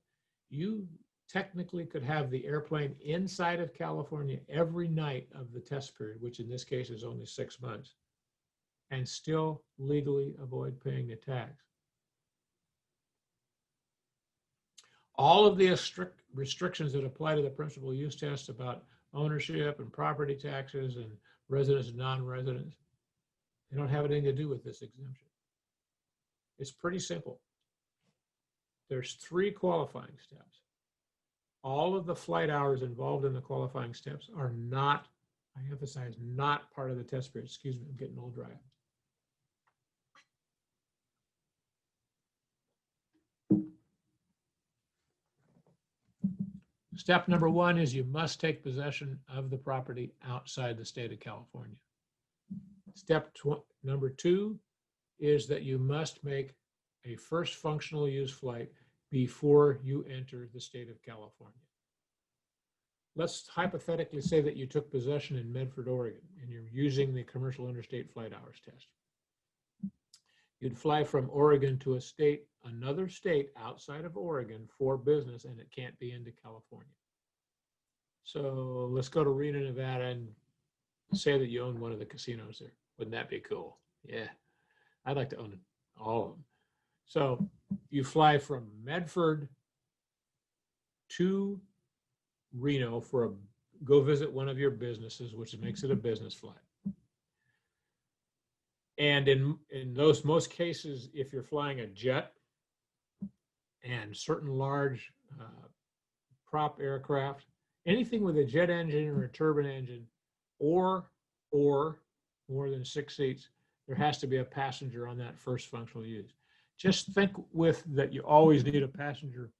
You technically could have the airplane inside of California every night of the test period, which in this case is only 6 months, and still legally avoid paying the tax. All of the restrictions that apply to the principal use test about ownership and property taxes and residents and non-residents, they don't have anything to do with this exemption. It's pretty simple. There's 3 qualifying steps. All of the flight hours involved in the qualifying steps are not, I emphasize, not part of the test period. Excuse me, I'm getting all dry. Step number 1 is you must take possession of the property outside the state of California. Step number 2 is that you must make a first functional use flight before you enter the state of California. Let's hypothetically say that you took possession in Medford, Oregon, and you're using the commercial interstate flight hours test. You'd fly from Oregon to another state outside of Oregon for business, and it can't be into California. So let's go to Reno, Nevada, and say that you own one of the casinos there. Wouldn't that be cool? Yeah, I'd like to own all of them. So you fly from Medford to Reno go visit one of your businesses, which makes it a business flight. And in most cases, if you're flying a jet and certain large prop aircraft, anything with a jet engine or a turbine engine, or more than 6 seats, there has to be a passenger on that first functional use. Just think that you always need a passenger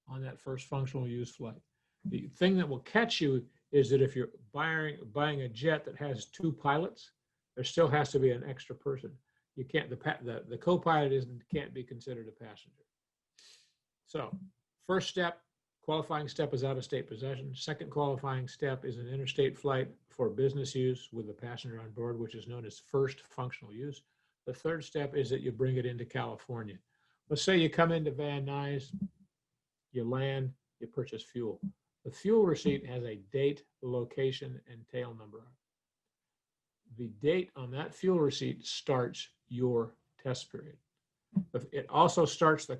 on that first functional use flight. The thing that will catch you is that if you're buying a jet that has 2 pilots, there still has to be an extra person. You can't, the co-pilot can't be considered a passenger. So first step, qualifying step is out-of-state possession. Second qualifying step is an interstate flight for business use with a passenger on board, which is known as first functional use. The third step is that you bring it into California. Let's say you come into Van Nuys, you land, you purchase fuel. The fuel receipt has a date, location, and tail number on it. The date on that fuel receipt starts your test period. It also starts the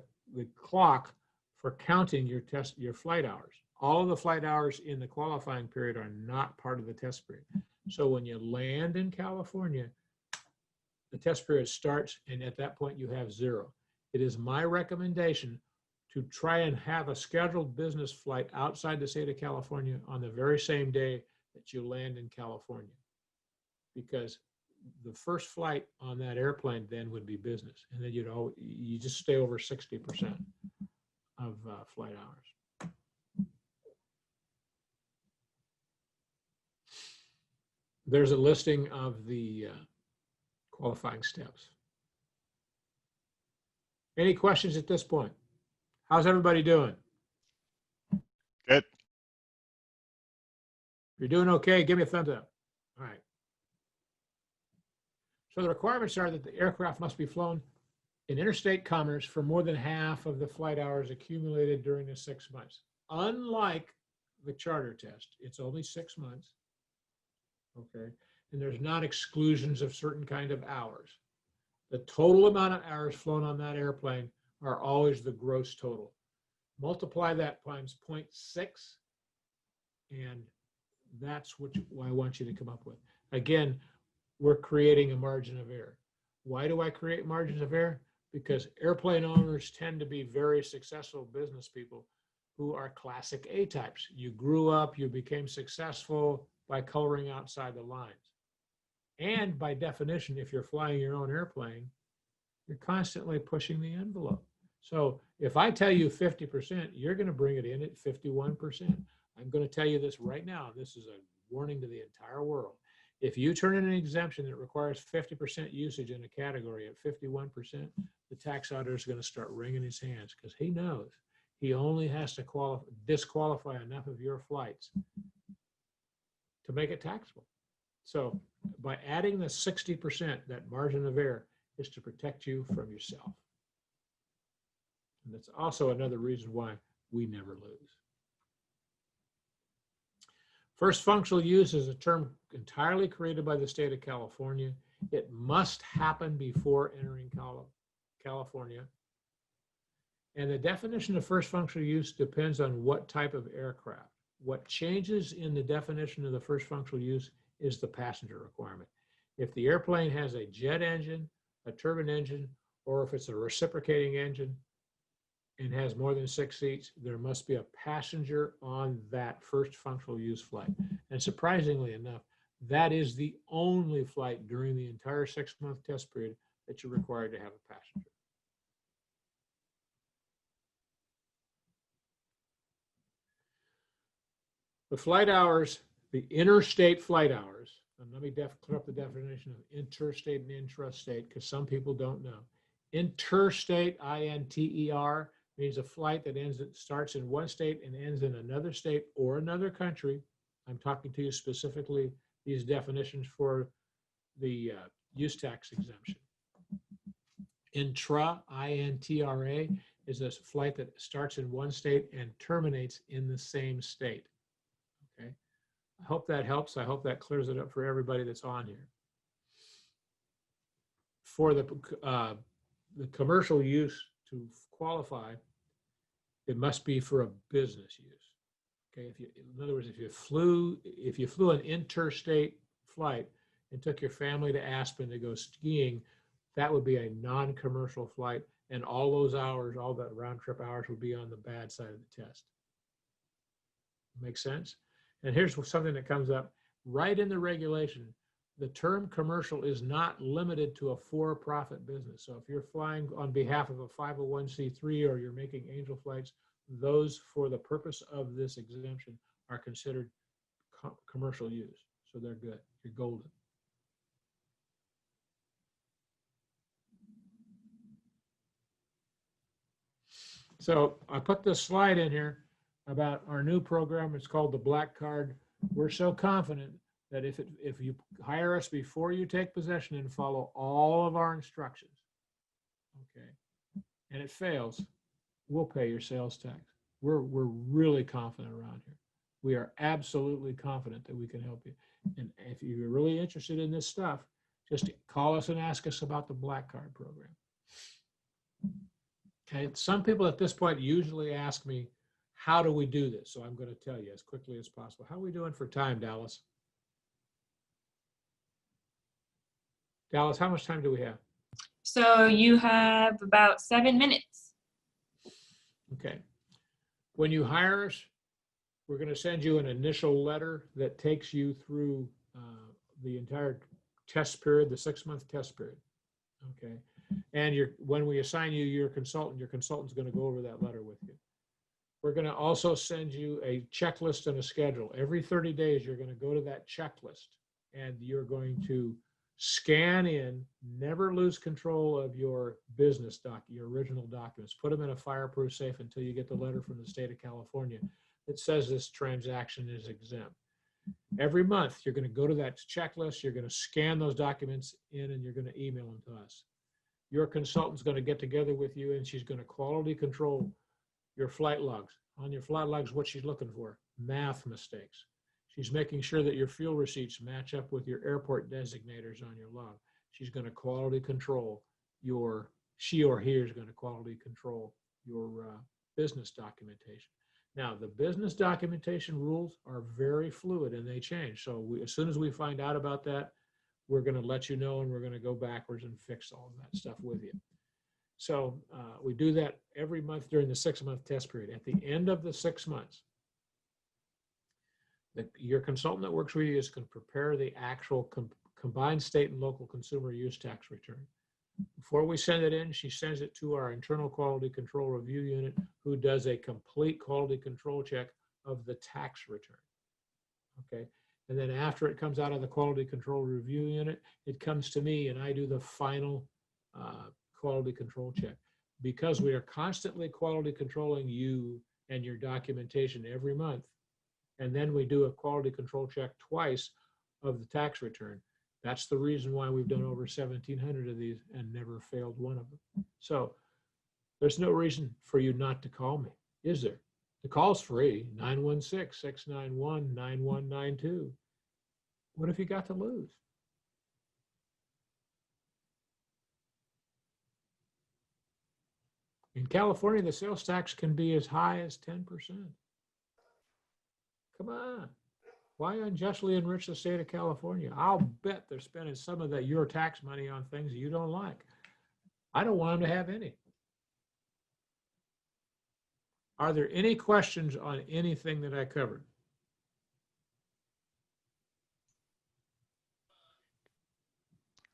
clock for counting your flight hours. All of the flight hours in the qualifying period are not part of the test period. So when you land in California, the test period starts, and at that point you have 0. It is my recommendation to try and have a scheduled business flight outside the state of California on the very same day that you land in California, because the first flight on that airplane then would be business, and then you just stay over 60% of flight hours. There's a listing of the qualifying steps. Any questions at this point? How's everybody doing? Good. If you're doing okay, give me a thumbs up. All right. So the requirements are that the aircraft must be flown in interstate commerce for more than half of the flight hours accumulated during the 6 months. Unlike the charter test, it's only 6 months. Okay. And there's not exclusions of certain kind of hours. The total amount of hours flown on that airplane are always the gross total. Multiply that times 0.6, and that's what I want you to come up with. Again, we're creating a margin of error. Why do I create margins of error? Because airplane owners tend to be very successful business people who are classic A types. You grew up, you became successful by coloring outside the lines. And by definition, if you're flying your own airplane, you're constantly pushing the envelope. So if I tell you 50%, you're going to bring it in at 51%. I'm going to tell you this right now. This is a warning to the entire world. If you turn in an exemption that requires 50% usage in a category at 51%, the tax auditor is going to start wringing his hands, because he knows he only has to disqualify enough of your flights to make it taxable. So by adding the 60%, that margin of error is to protect you from yourself. And that's also another reason why we never lose. First functional use is a term entirely created by the state of California. It must happen before entering California. And the definition of first functional use depends on what type of aircraft. What changes in the definition of the first functional use is the passenger requirement. If the airplane has a jet engine, a turbine engine, or if it's a reciprocating engine and has more than 6 seats, there must be a passenger on that first functional use flight. And surprisingly enough, that is the only flight during the entire 6-month test period that you're required to have a passenger. The flight hours, the interstate flight hours, and let me clear up the definition of interstate and intrastate, because some people don't know. Interstate, I-N-T-E-R, means a flight that starts in one state and ends in another state or another country. I'm talking to you specifically these definitions for the use tax exemption. Intra, I-N-T-R-A, is a flight that starts in one state and terminates in the same state. Okay. I hope that helps. I hope that clears it up for everybody that's on here. For the commercial use to qualify, it must be for a business use. Okay. In other words, if you flew an interstate flight and took your family to Aspen to go skiing, that would be a non-commercial flight, and all those hours, all the round trip hours, would be on the bad side of the test. Make sense? And here's something that comes up right in the regulation. The term commercial is not limited to a for-profit business. So if you're flying on behalf of a 501c3 or you're making angel flights, those for the purpose of this exemption are considered commercial use. So they're good. You're golden. So I put this slide in here about our new program. It's called the Black Card. We're so confident that if you hire us before you take possession and follow all of our instructions, okay, and it fails, we'll pay your sales tax. We're really confident around here. We are absolutely confident that we can help you. And if you're really interested in this stuff, just call us and ask us about the Black Card program. Okay, some people at this point usually ask me, how do we do this? So I'm going to tell you as quickly as possible. How are we doing for time, Dallas? Dallas, how much time do we have? So you have about 7 minutes. Okay. When you hire us, we're going to send you an initial letter that takes you through the entire test period, the 6-month test period. Okay. And when we assign you your consultant's going to go over that letter with you. We're going to also send you a checklist and a schedule. Every 30 days, you're going to go to that checklist and you're going to scan in, never lose control of your business your original documents. Put them in a fireproof safe until you get the letter from the state of California that says this transaction is exempt. Every month, you're going to go to that checklist, you're going to scan those documents in, and you're going to email them to us. Your consultant's going to get together with you, and she's going to quality control your flight logs. On your flight logs, what she's looking for? Math mistakes. She's making sure that your fuel receipts match up with your airport designators on your log. She's going to quality control she or he is going to quality control your business documentation. Now, the business documentation rules are very fluid and they change. So as soon as we find out about that, we're going to let you know, and we're going to go backwards and fix all of that stuff with you. So we do that every month during the 6-month test period. At the end of the 6 months, your consultant that works with you is going to prepare the actual combined state and local consumer use tax return. Before we send it in, she sends it to our internal quality control review unit, who does a complete quality control check of the tax return. Okay. And then after it comes out of the quality control review unit, it comes to me and I do the final quality control check. Because we are constantly quality controlling you and your documentation every month, and then we do a quality control check twice of the tax return. That's the reason why we've done over 1,700 of these and never failed one of them. So there's no reason for you not to call me, is there? The call's free, 916-691-9192. What have you got to lose? In California, the sales tax can be as high as 10%. Come on. Why unjustly enrich the state of California? I'll bet they're spending some of your tax money on things you don't like. I don't want them to have any. Are there any questions on anything that I covered?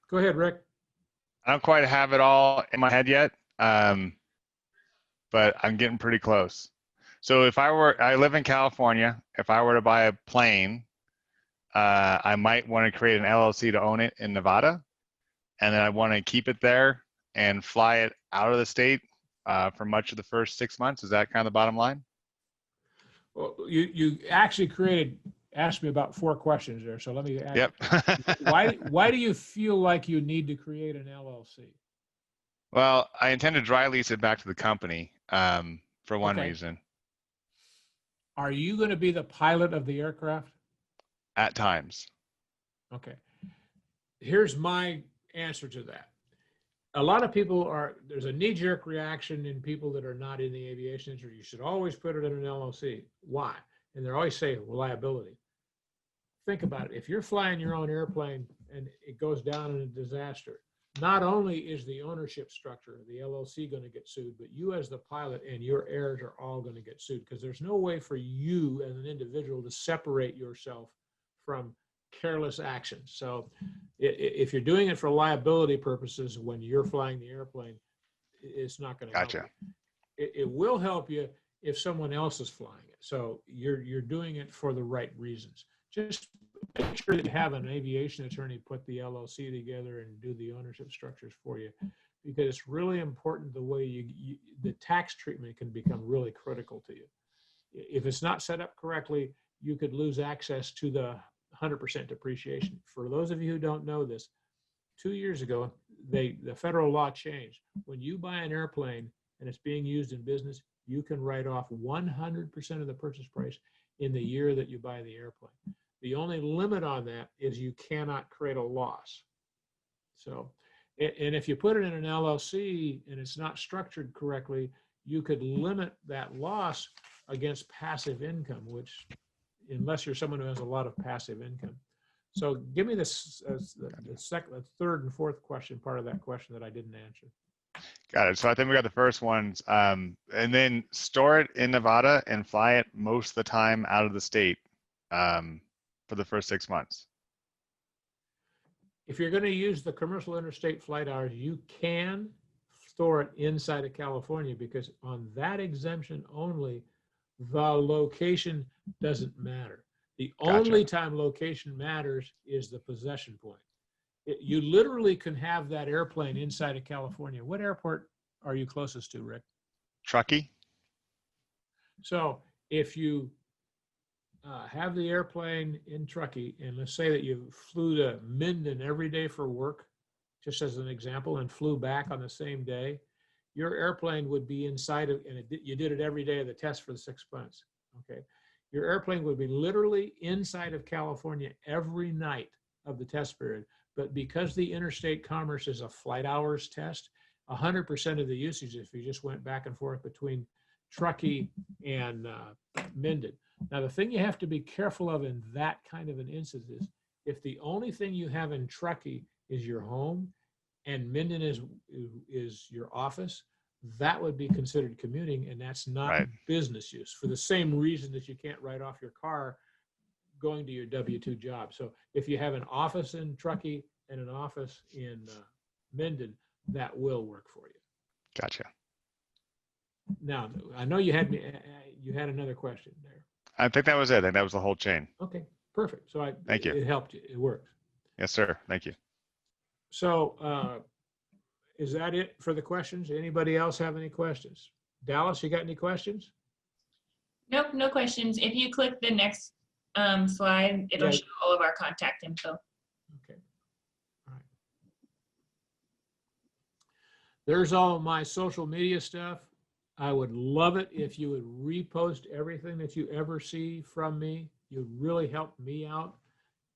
Go ahead, Rick. I don't quite have it all in my head yet, but I'm getting pretty close. So I live in California. If I were to buy a plane, I might want to create an LLC to own it in Nevada, and then I want to keep it there and fly it out of the state for much of the first 6 months. Is that kind of the bottom line? Well, you actually asked me about 4 questions there. So let me ask. Yep. Why do you feel like you need to create an LLC? Well, I intend to dry lease it back to the company for one Okay. reason. Are you going to be the pilot of the aircraft? At times. Okay. Here's my answer to that. A lot of people there's a knee-jerk reaction in people that are not in the aviation industry. You should always put it in an LLC. Why? And they're always saying liability. Think about it. If you're flying your own airplane and it goes down in a disaster, not only is the ownership structure, the LLC, going to get sued, but you as the pilot and your heirs are all going to get sued, because there's no way for you as an individual to separate yourself from careless actions. So if you're doing it for liability purposes when you're flying the airplane, it's not going to help Gotcha. you. It will help you if someone else is flying it. So you're doing it for the right reasons. Just make sure that you have an aviation attorney put the LLC together and do the ownership structures for you, because it's really important the way the tax treatment can become really critical to you. If it's not set up correctly, you could lose access to the 100% depreciation. For those of you who don't know this, 2 years ago, the federal law changed. When you buy an airplane and it's being used in business, you can write off 100% of the purchase price in the year that you buy the airplane. The only limit on that is you cannot create a loss. So, and if you put it in an LLC and it's not structured correctly, you could limit that loss against passive income, which, unless you're someone who has a lot of passive income. So give me the third and fourth question, part of that question that I didn't answer. Got it. So I think we got the first ones. And then store it in Nevada and fly it most of the time out of the state for the first 6 months. If you're going to use the commercial interstate flight hours, you can store it inside of California, because on that exemption only, the location doesn't matter. The only time location matters is the possession point. You literally can have that airplane inside of California. What airport are you closest to, Rick? Truckee? So if you have the airplane in Truckee, and let's say that you flew to Minden every day for work, just as an example, and flew back on the same day, your airplane would be inside of, and you did it every day of the test for the 6 months, okay? Your airplane would be literally inside of California every night of the test period. But because the interstate commerce is a flight hours test, 100% of the usage, if you just went back and forth between Truckee and Minden. Now, the thing you have to be careful of in that kind of an instance is, if the only thing you have in Truckee is your home and Minden is your office, that would be considered commuting, and that's not business use, for the same reason that you can't write off your car going to your W-2 job. So if you have an office in Truckee and an office in Minden, that will work for you. Gotcha. Now, I know you had another question there. I think that was it. I think that was the whole chain. Okay, perfect. So Thank you. It helped you. It works. Yes, sir. Thank you. So is that it for the questions? Anybody else have any questions? Dallas, you got any questions? Nope, no questions. If you click the next slide, it'll show all of our contact info. Okay. All right. There's all my social media stuff. I would love it if you would repost everything that you ever see from me. You really help me out.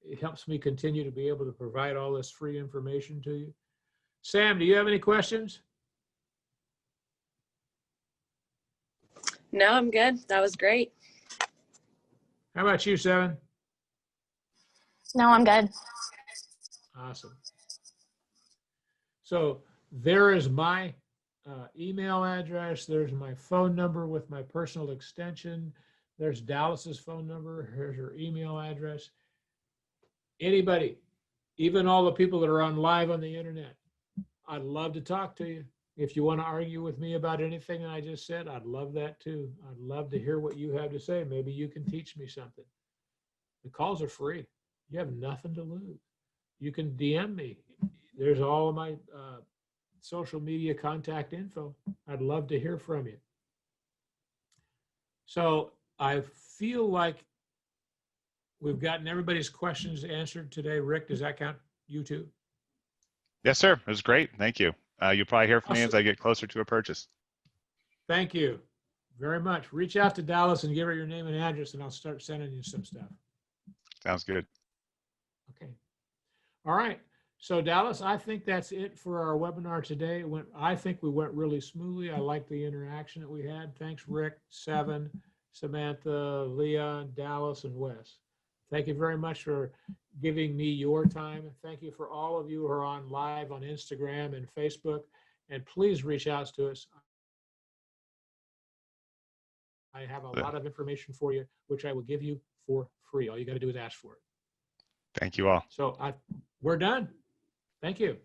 It helps me continue to be able to provide all this free information to you. Sam, do you have any questions? No, I'm good. That was great. How about you, Seven? No, I'm good. Awesome. So there is my email address. There's my phone number with my personal extension. There's Dallas's phone number. Here's her email address. Anybody, even all the people that are on live on the internet, I'd love to talk to you. If you want to argue with me about anything I just said, I'd love that too. I'd love to hear what you have to say. Maybe you can teach me something. The calls are free. You have nothing to lose. You can DM me. There's all of my social media contact info. I'd love to hear from you. So I feel like we've gotten everybody's questions answered today. Rick, does that count you too? Yes, sir. It was great. Thank you. You'll probably hear from me as I get closer to a purchase. Thank you very much. Reach out to Dallas and give her your name and address, and I'll start sending you some stuff. Sounds good. Okay. All right. So Dallas, I think that's it for our webinar today. I think we went really smoothly. I like the interaction that we had. Thanks, Rick, Seven, Samantha, Leah, Dallas, and Wes. Thank you very much for giving me your time. Thank you for all of you who are on live on Instagram and Facebook. And please reach out to us. I have a lot of information for you, which I will give you for free. All you got to do is ask for it. Thank you all. So we're done. Thank you.